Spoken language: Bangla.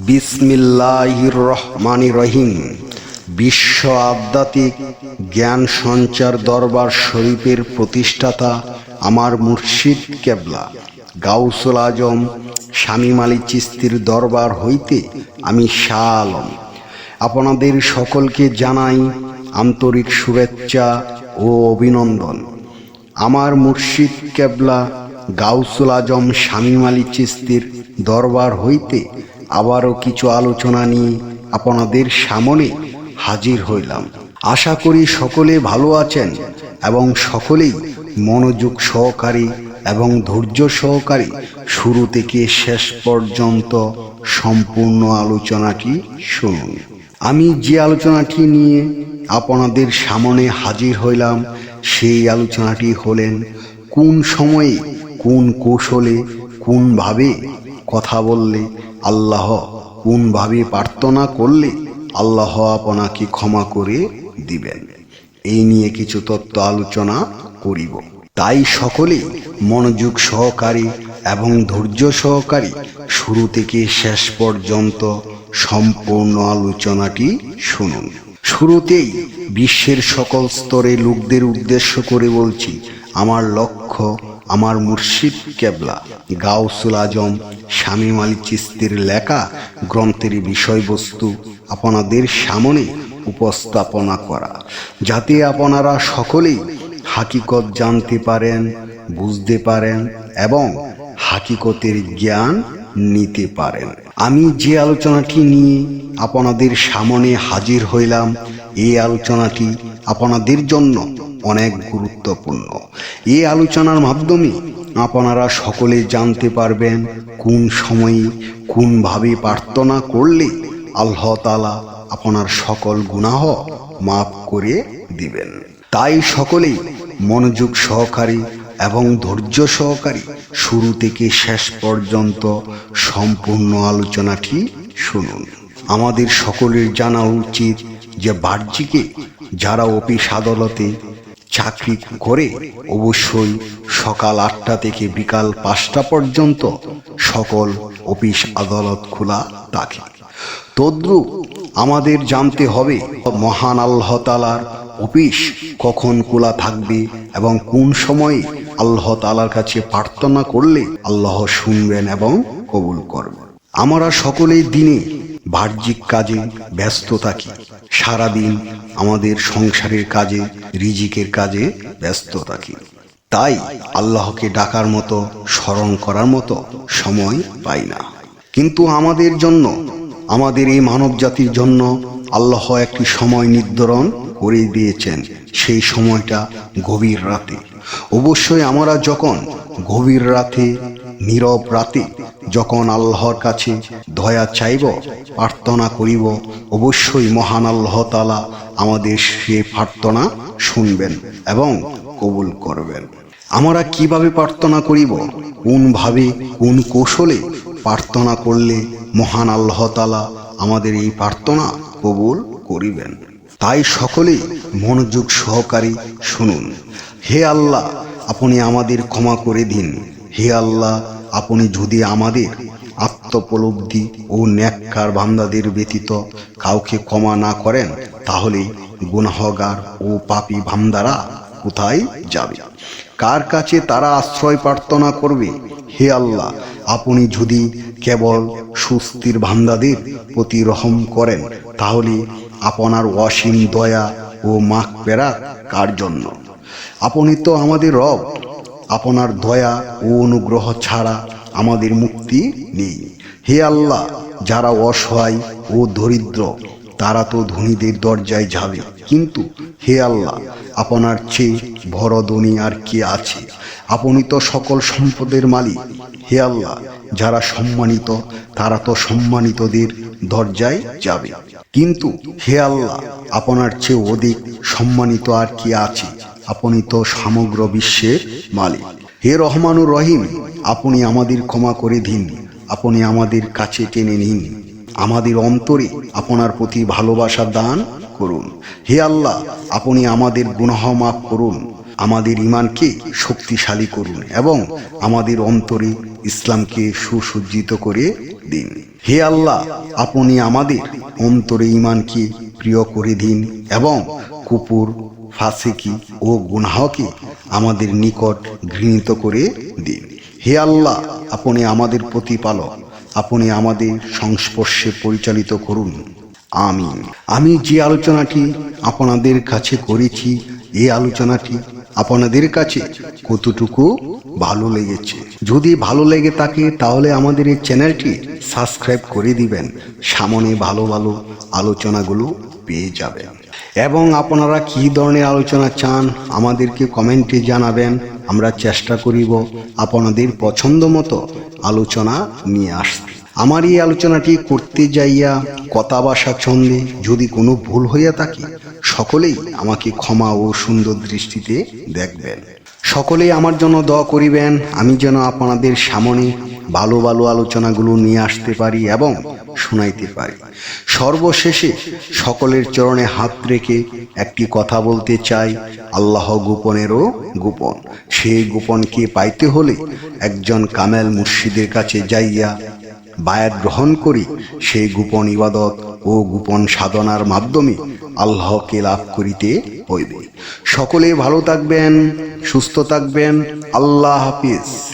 বিসমিল্লাহির রহমানির রহিম। বিশ্ব আধ্যাত্মিক জ্ঞান সঞ্চার দরবার শরীফের প্রতিষ্ঠাতা আমার মুর্শিদ কেবলা গাউসুল আজম শামীম আলী চিশতির দরবার হইতে আমি শাহ আলম আপনাদের সকলকে জানাই আন্তরিক শুভেচ্ছা ও অভিনন্দন। আমার মুর্শিদ কেবলা গাউসুল আজম শামীম আলী চিশতির দরবার হইতে আবারও কিছু আলোচনা নিয়ে আপনাদের সামনে হাজির হইলাম। আশা করি সকলে ভালো আছেন এবং সকলেই মনোযোগ সহকারী এবং ধৈর্য সহকারী শুরু থেকে শেষ পর্যন্ত সম্পূর্ণ আলোচনাটি শুনুন। আমি যে আলোচনাটি নিয়ে আপনাদের সামনে হাজির হইলাম সেই আলোচনাটি হলেন কোন সময়ে কোন কৌশলে কোনভাবে কথা বললে আল্লাহ, কোনভাবে প্রার্থনা করলে আল্লাহ আপনাকে ক্ষমা করে দিবেন। এই নিয়ে কিছু তত্ত্ব আলোচনা করিব। তাই সকলেই মনোযোগ সহকারী এবং ধৈর্য সহকারী শুরু থেকে শেষ পর্যন্ত সম্পূর্ণ আলোচনাটি শুনুন। শুরুতেই বিশ্বের সকল স্তরে লোকদের উদ্দেশ্য করে বলছি, আমার লক্ষ্য আমার মুর্শিদ কেবলা গাউসুল আজম শামীম আলী চিশতির লেখা গ্রন্থের বিষয়বস্তু আপনাদের সামনে উপস্থাপনা করা, যাতে আপনারা সকলেই হাকিকত জানতে পারেন, বুঝতে পারেন এবং হাকিকতের জ্ঞান নিতে পারেন। আমি যে আলোচনাটি নিয়ে আপনাদের সামনে হাজির হইলাম, এই আলোচনাটি আপনাদের জন্য অনেক গুরুত্বপূর্ণ। এই আলোচনার মাধ্যমে আপনারা সকলে জানতে পারবেন কোন সময়ে কোনভাবে প্রার্থনা করলে আল্লাহ তাআলা আপনার সকল গুনাহ মাফ করে দিবেন। তাই সকলেই মনোযোগ সহকারী এবং ধৈর্য সহকারী শুরু থেকে শেষ পর্যন্ত সম্পূর্ণ আলোচনাটি শুনুন। আমাদের সকলের জানা উচিত যে বাহ্যিকে যারা অফিস আদালতে চাকরি করে অবশ্যই সকাল 8টা থেকে বিকাল 5টা পর্যন্ত সকল অফিস আদালত খোলা থাকে। তদ্রূপ আমাদের জানতে হবে মহান আল্লাহ তাআলার অফিস কখন খোলা থাকবে এবং কোন সময়ে আল্লাহ তাআলার কাছে প্রার্থনা করলে আল্লাহ শুনবেন এবং কবুল করবেন। আমরা সকলেই দিনে বাহ্যিক কাজে ব্যস্ত থাকি, সারাদিন আমাদের সংসারের কাজে, রিজিকের কাজে ব্যস্ত থাকি। তাই আল্লাহকে ডাকার মতো, স্মরণ করার মতো সময় পাই না। কিন্তু আমাদের জন্য, আমাদের এই মানব জাতির জন্য আল্লাহ একটি সময় নির্ধারণ করে দিয়েছেন। সেই সময়টা গভীর রাতে। অবশ্যই আমরা যখন গভীর রাতে, নীরব রাতে যখন আল্লাহর কাছে দয়া চাইব, প্রার্থনা করিব, অবশ্যই মহান আল্লাহ তাআলা আমাদের সে প্রার্থনা শুনবেন এবং কবুল করবেন। আমরা কিভাবে প্রার্থনা করিব, কোনভাবে কোন কৌশলে প্রার্থনা করলে মহান আল্লাহ তাআলা আমাদের এই প্রার্থনা কবুল করিবেন, তাই সকলেই মনোযোগ সহকারী শুনুন। হে আল্লাহ, আপনি আমাদের ক্ষমা করে দিন। হে আল্লাহ, আপনি যদি আমাদের আত্মোপলব্ধি ও নেককার বান্দাদের ব্যতীত কাউকে ক্ষমা না করেন, তাহলে গুনাহগার ও পাপী বান্দারা কোথায় যাবে? কার কাছে তারা আশ্রয় প্রার্থনা করবে? হে আল্লাহ, আপনি যদি কেবল সুস্থির বান্দাদের প্রতি রহম করেন, তাহলে আপনার অসীম দয়া ও মাগফিরাত কার জন্য? আপনি তো আমাদের রব। আপনার দয়া ও অনুগ্রহ ছাড়া আমাদের মুক্তি নেই। হে আল্লাহ, যারা অসহায় ও দরিদ্র তারা তো ধনীদের দরজায় যাবে, কিন্তু হে আল্লাহ, আপনার চেয়ে বড় ধনী আর কে আছে? আপনি তো সকল সম্পদের মালিক। হে আল্লাহ, যারা সম্মানিত তারা তো সম্মানিতদের দরজায় যাবে, কিন্তু হে আল্লাহ, আপনার চেয়ে অধিক সম্মানিত আর কে আছে? আপনি তো সমগ্র বিশ্বের মালিক। হে রহমানুর রহিম, আপনি আমাদের ক্ষমা করে দিন, আপনি আমাদের কাছে টেনে নিন, আমাদের অন্তরে আপনার প্রতি ভালোবাসা দান করুন। হে আল্লাহ, আপনি আমাদের গুনাহ মাফ করুন। আমাদের ঈমানকে শক্তিশালী করুন এবং আমাদের অন্তরে ইসলামকে সুসজ্জিত করে দিন। হে আল্লাহ, আপনি আমাদের অন্তরে ঈমানকে প্রিয় করে দিন এবং কুফর, ফাসিকি ও গুনাহকে আমাদের নিকট ঘৃণিত করে দিন। হে আল্লাহ, আপনি আমাদের প্রতিপালক, আপনি আমাদের সংস্পর্শে পরিচালিত করুন। আমিন। আমি যে আলোচনাটি আপনাদের কাছে করেছি, এই আলোচনাটি আপনাদের কাছে কতটুকু ভালো লেগেছে? যদি ভালো লেগে থাকে তাহলে আমাদের এই চ্যানেলটি সাবস্ক্রাইব করে দিবেন। সামনে ভালো ভালো আলোচনাগুলো পেয়ে যাবেন। এবং আপনারা কী ধরনের আলোচনা চান আমাদেরকে কমেন্টে জানাবেন। আমরা চেষ্টা করিব আপনাদের পছন্দ মতো আলোচনা নিয়ে আসতে। আমার এই আলোচনাটি করতে যাইয়া কথা ভাষা ছন্দে যদি কোনো ভুল হইয়া থাকে, সকলেই আমাকে ক্ষমা ও সুন্দর দৃষ্টিতে দেখবেন। সকলেই আমার জন্য দোয়া করিবেন, আমি যেন আপনাদের সামনে ভালো ভালো আলোচনাগুলো নিয়ে আসতে পারি এবং শোনাইতে পারি। সর্বশেষে সকলের চরণে হাত রেখে একটি কথা বলতে চাই, আল্লাহ গোপনেরও গোপন। সেই গোপনকে পাইতে হলে একজন কামেল মুর্শিদের কাছে যাইয়া বায়াত গ্রহণ করি। সেই গোপন ইবাদত ও গোপন সাধনার মাধ্যমে আল্লাহকে লাভ করিতে হইবে। সকলে ভালো থাকবেন, সুস্থ থাকবেন। আল্লাহ হাফিজ।